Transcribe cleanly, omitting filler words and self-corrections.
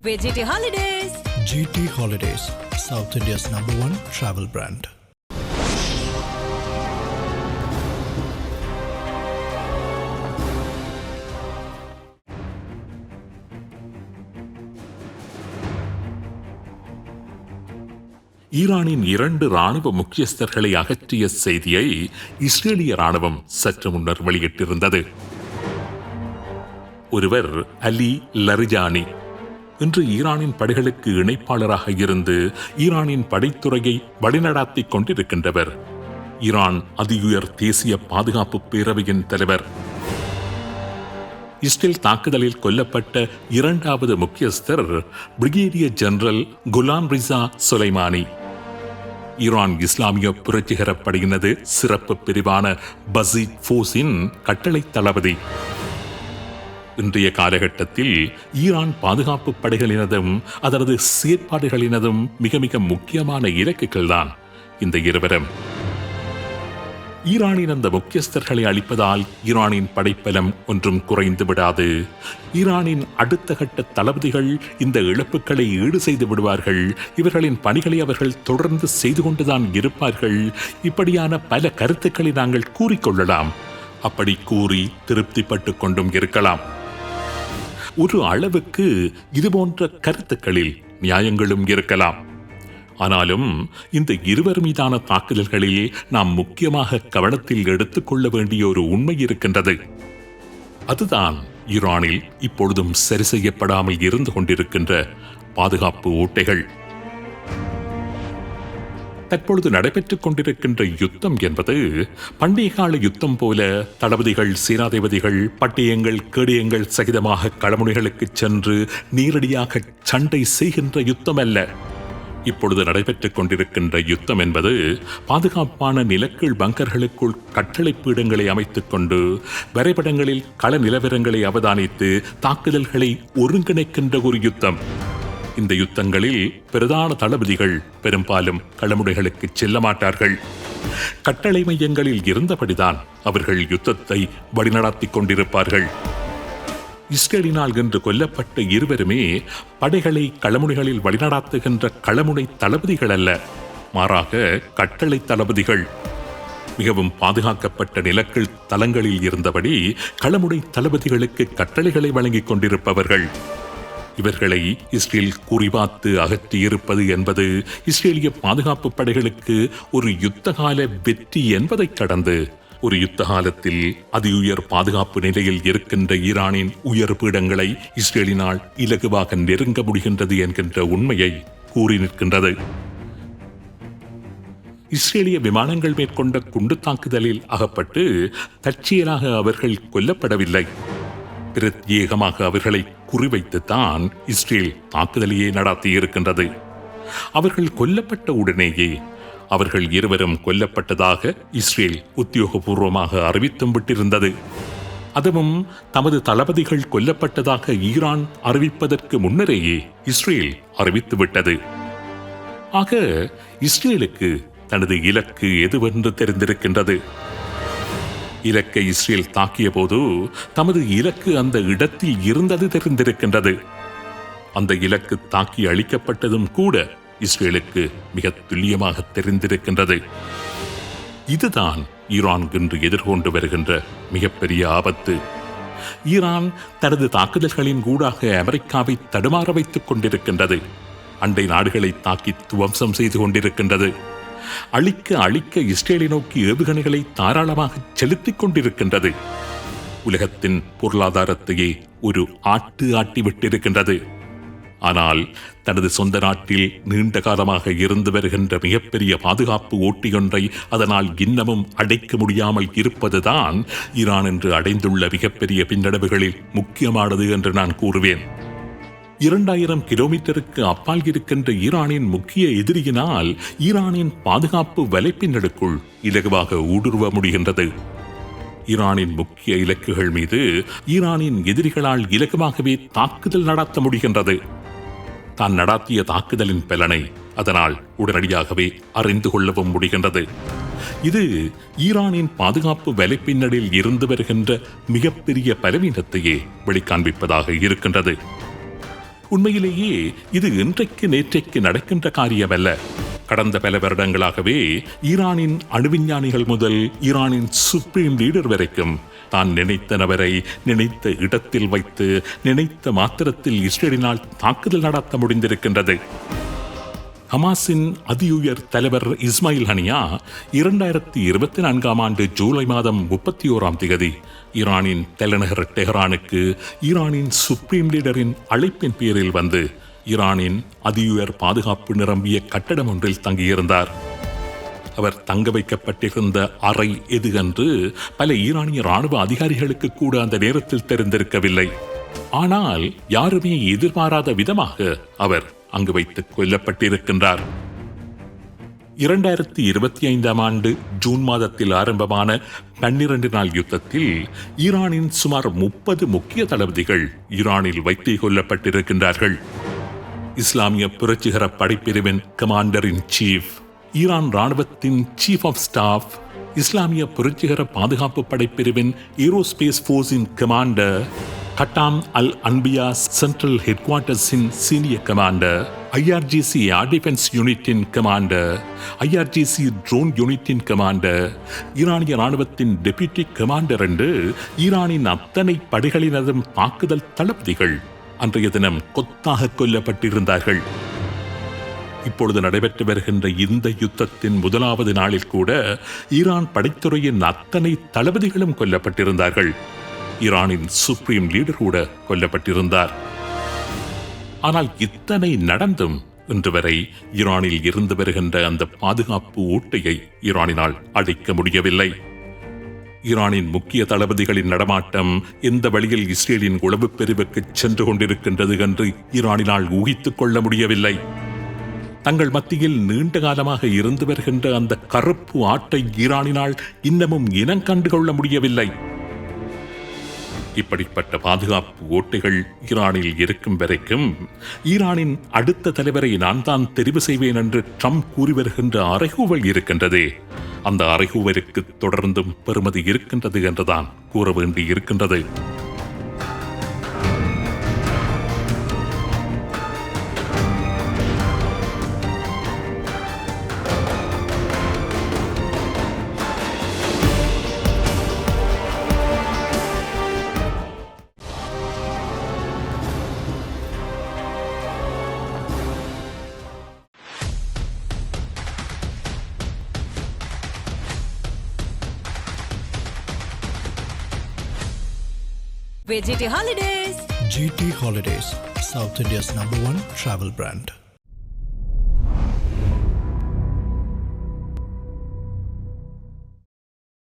with GT Holidays. GT Holidays, South India's #1 travel brand. ஈரானின் 2 ராணுவ முக்கியஸ்தர்களை அகற்றிய செய்தியை இஸ்ரேலிய ராணுவம் சற்று முன்னர் வெளியிட்டிருந்தது. ஒருவர் அலி லரிஜானி, இன்று ஈரானின் படைகளுக்கு இணைப்பாளராக இருந்து ஈரானின் படைத்துறையை வழிநடாத்திக் கொண்டிருக்கின்றவர். ஈரான் அதிஉயர் தேசிய பாதுகாப்பு பேரவையின் தலைவர். இஸ்ரேல் தாக்குதலில் கொல்லப்பட்ட 2வது முக்கியஸ்தர் brigadier general Gholam Reza Soleimani. Iran இஸ்லாமிய புரட்சிகர படையினது சிறப்பு பிரிவான பசீத் ஃபோர்ஸின் கட்டளை தளபதி. இன்றைய காலகட்டத்தில் ஈரான் பாதுகாப்பு படைகளினதும் அதனது செயற்பாடுகளினதும் மிக மிக முக்கியமான இலக்குகள்தான் இந்த இருவரும். ஈரானின் அந்த முக்கியஸ்தர்களை அளிப்பதால் ஈரானின் படைப்பலம் ஒன்றும் குறைந்து விடாது. ஈரானின் அடுத்த கட்ட தளபதிகள் இந்த இழப்புகளை ஈடு செய்து விடுவார்கள். இவர்களின் பணிகளை அவர்கள் தொடர்ந்து செய்து கொண்டுதான் இருப்பார்கள். இப்படியான பல கருத்துக்களை நாங்கள் கூறிக்கொள்ளலாம். அப்படி கூறி திருப்திப்பட்டு கொண்டும் இருக்கலாம். ஒரு அளவுக்கு இதுபோன்ற கருத்துக்களில் நியாயங்களும் இருக்கலாம். ஆனாலும் இந்த இருவர் மீதான தாக்குதல்களில் நாம் முக்கியமாக கவனத்தில் எடுத்துக்கொள்ள வேண்டிய ஒரு உண்மை இருக்கின்றது. அதுதான் ஈரானில் இப்பொழுதும் சரி செய்யப்படாமல் இருந்து கொண்டிருக்கின்ற பாதுகாப்பு ஓட்டைகள். தற்பொழுது நடைபெற்றுக் கொண்டிருக்கின்ற யுத்தம் என்பது பண்டைய கால யுத்தம் போல தளபதிகள், சேனாதிபதிகள், பட்டயங்கள், கேடயங்கள் சகிதமாக களமுனைகளுக்கு சென்று நேரடியாக சண்டை செய்கின்ற யுத்தம் அல்ல. இப்பொழுது நடைபெற்றுக் கொண்டிருக்கின்ற யுத்தம் என்பது பாதுகாப்பான நிலக்கீழ் பங்கர்களுக்குள் கட்டளை பீடங்களை அமைத்துக் கொண்டு வரைபடங்களில் கள நிலவரங்களை அவதானித்து தாக்குதல்களை ஒருங்கிணைக்கின்ற ஒரு யுத்தம். இந்த யுத்தங்களில் பிரதான தளபதிகள் பெரும்பாலும் களமுனைகளுக்கு செல்ல மாட்டார்கள். கட்டளை மையங்களில் இருந்தபடிதான் அவர்கள் யுத்தத்தை வழிநடாத்திக் கொண்டிருப்பார்கள். இஸ்ரேலினால் இன்று கொல்லப்பட்ட இருவருமே படைகளை களமுனைகளில் வழிநடாத்துகின்ற களமுனை தளபதிகள் அல்ல, மாறாக கட்டளை தளபதிகள். மிகவும் பாதுகாக்கப்பட்ட நிலக்கீழ் தளங்களில் இருந்தபடி களமுனை தளபதிகளுக்கு கட்டளைகளை வழங்கிக் கொண்டிருப்பவர்கள். இவர்களை இஸ்ரேல் குறிபார்த்து அகற்றியிருப்பது என்பது இஸ்ரேலிய பாதுகாப்பு படைகளுக்கு ஒரு யுத்தகால வெற்றி என்பதை கடந்து ஒரு யுத்த காலத்தில் அதிஉயர் பாதுகாப்பு நிலையில் இருக்கின்ற ஈரானின் உயர் பீடங்களை இஸ்ரேலினால் இலகுவாக நெருங்க முடிகின்றது என்கின்ற உண்மையை கூறி நிற்கின்றது. இஸ்ரேலிய விமானங்கள் மேற்கொண்ட குண்டு தாக்குதலில் அகப்பட்டு தற்செயலாக அவர்கள் கொல்லப்படவில்லை. பிரத்யேகமாக அவர்களை குறிவைத்துத்தான் இஸ்ரேல் தாக்குதலையே நடத்தியிருக்கின்றது. அவர்கள் கொல்லப்பட்ட உடனேயே அவர்கள் இருவரும் கொல்லப்பட்டதாக இஸ்ரேல் உத்தியோகபூர்வமாக அறிவித்தும் விட்டிருந்தது. அதுவும் தமது தளபதிகள் கொல்லப்பட்டதாக ஈரான் அறிவிப்பதற்கு முன்னரேயே இஸ்ரேல் அறிவித்துவிட்டது. ஆக இஸ்ரேலுக்கு தனது இலக்கு எதுவென்று தெரிந்திருக்கின்றது. இலக்கை இஸ்ரேல் தாக்கிய போது தமது இலக்கு அந்த இடத்தில் இருந்தது தெரிந்திருக்கின்றது. அந்த இலக்கு தாக்கி அளிக்கப்பட்டதும் கூட இஸ்ரேலுக்கு மிக துல்லியமாக தெரிந்திருக்கின்றது. இதுதான் ஈரான் இன்று எதிர்கொண்டு வருகின்ற மிகப்பெரிய ஆபத்து. ஈரான் தனது தாக்குதல்களின் ஊடாக அமெரிக்காவை தடுமாற வைத்துக் கொண்டிருக்கின்றது. அண்டை நாடுகளை தாக்கி துவம்சம் செய்து கொண்டிருக்கின்றது. அழிக்க இஸ்ரேலை நோக்கி ஏவுகணைகளை தாராளமாக செலுத்திக் கொண்டிருக்கின்றது. உலகத்தின் பொருளாதாரத்தையே ஒரு ஆட்டிவிட்டிருக்கின்றது. ஆனால் தனது சொந்த நாட்டில் நீண்ட காலமாக இருந்து வருகின்ற மிகப்பெரிய பாதுகாப்பு ஓட்டியொன்றை அதனால் இன்னமும் அடைக்க முடியாமல் இருப்பதுதான் ஈரான் என்று அடைந்துள்ள மிகப்பெரிய பின்னடைவுகளில் முக்கியமானது என்று நான் கூறுவேன். 2000 கிலோமீட்டருக்கு அப்பால் இருக்கின்ற ஈரானின் முக்கிய எதிரியினால் ஈரானின் பாதுகாப்பு வலைப்பின்னலுக்குள் இலகுவாக ஊடுருவ முடிகின்றது. ஈரானின் முக்கிய இலக்குகள் மீது ஈரானின் எதிரிகளால் இலகுவாகவே தாக்குதல் நடத்த முடிகின்றது. தான் நடாத்திய தாக்குதலின் பலனை அதனால் உடனடியாகவே அறிந்து கொள்ளவும் முடிகின்றது. இது ஈரானின் பாதுகாப்பு வலைப்பின்னலில் இருந்து வருகின்ற மிகப்பெரிய பலவீனத்தையே வெளிக்காண்பிப்பதாக இருக்கின்றது. உண்மையிலேயே இது இன்றைக்கு நேற்றைக்கு நடக்கின்ற காரியமல்ல. கடந்த பல வருடங்களாகவே ஈரானின் அணுவிஞ்ஞானிகள் முதல் ஈரானின் சுப்ரீம் லீடர் வரைக்கும் தான் நினைத்த நபரை நினைத்த இடத்தில் வைத்து நினைத்த மாத்திரத்தில் இஸ்ரேலினால் தாக்குதல் நடத்த முடிந்திருக்கின்றது. ஹமாஸின் அதியுயர் தலைவர் இஸ்மாயில் ஹனியா 2024 ஆண்டு ஜூலை மாதம் 31ஆம் தேதி ஈரானின் தலைநகர் டெஹரானுக்கு ஈரானின் சுப்ரீம் லீடரின் அழைப்பின் பேரில் வந்து ஈரானின் அதியுயர் பாதுகாப்பு நிரம்பிய கட்டடம் ஒன்றில் தங்கியிருந்தார். அவர் தங்க வைக்கப்பட்டிருந்த அறை எது என்று பல ஈரானிய ராணுவ அதிகாரிகளுக்கு கூட அந்த நேரத்தில் தெரிந்திருக்கவில்லை. ஆனால் யாருமே எதிர்பாராத விதமாக அவர் அங்கு வைத்து கொல்லப்பட்டிருக்கின்றார். 2025ஆம் ஆண்டு ஜூன் மாதத்தில் ஆரம்பமான 12 நாள் யுத்தத்தில் ஈரானின் சுமார் 30 முக்கிய தளபதிகள் ஈரானில் வைத்தே கொல்லப்பட்டிருக்கின்றார்கள். இஸ்லாமிய புரட்சிகர படைப்பிரிவின் கமாண்டர் இன் சீஃப், ஈரான் ராணுவத்தின் சீஃப் ஆஃப் ஸ்டாஃப், இஸ்லாமிய புரட்சிகர பாதுகாப்பு படைப்பிரிவின் ஏரோஸ்பேஸ் போர்ஸின் commander, Khatam al Anbiya central ஹெட் குவார்ட்டர்ஸின் senior commander, IRGC air defence யூனிட்டின் கமாண்டர், IRGC ட்ரோன் யூனிட்டின் கமாண்டர், ஈரானிய ராணுவத்தின் டெப்யூட்டி கமாண்டர் என்று ஈரானின் அத்தனை படைகளினதும் தாக்குதல் தளபதிகள் அன்றைய தினம் கொத்தாக கொல்லப்பட்டிருந்தார்கள். இப்பொழுது நடைபெற்று வருகின்ற இந்த யுத்தத்தின் முதலாவது நாளில் கூட ஈரான் படைத்துறையின் அத்தனை தளபதிகளும் கொல்லப்பட்டிருந்தார்கள். ஈரானின் சுப்ரீம் லீடர் கூட கொல்லப்பட்டிருந்தார். ஆனால் இத்தனை நடந்தும் இன்று வரை ஈரானில் இருந்து வருகின்ற அந்த பாதுகாப்பு ஓட்டையை ஈரானினால் அடைக்க முடியவில்லை. ஈரானின் முக்கிய தளபதிகளின் நடமாட்டம் எந்த வழியில் இஸ்ரேலின் உளவு பிரிவுக்கு சென்று கொண்டிருக்கின்றது என்று ஈரானினால் ஊகித்துக் கொள்ள முடியவில்லை. தங்கள் மத்தியில் நீண்ட காலமாக இருந்து வருகின்ற அந்த கருப்பு ஆட்டை ஈரானினால் இன்னமும் இனம் கண்டுகொள்ள முடியவில்லை. இப்படிப்பட்ட பாதுகாப்பு ஓட்டைகள் ஈரானில் இருக்கும் வரைக்கும் ஈரானின் அடுத்த தலைவரை நான் தான் தெரிவு செய்வேன் என்று ட்ரம்ப் கூறி வருகின்ற அறைகூவல் இருக்கின்றதே, அந்த அறைகூவலுக்கு தொடர்ந்தும் பெறுமதி இருக்கின்றது என்றுதான் கூற வேண்டி இருக்கின்றது. GT Holidays. GT Holidays, South India's #1 travel brand.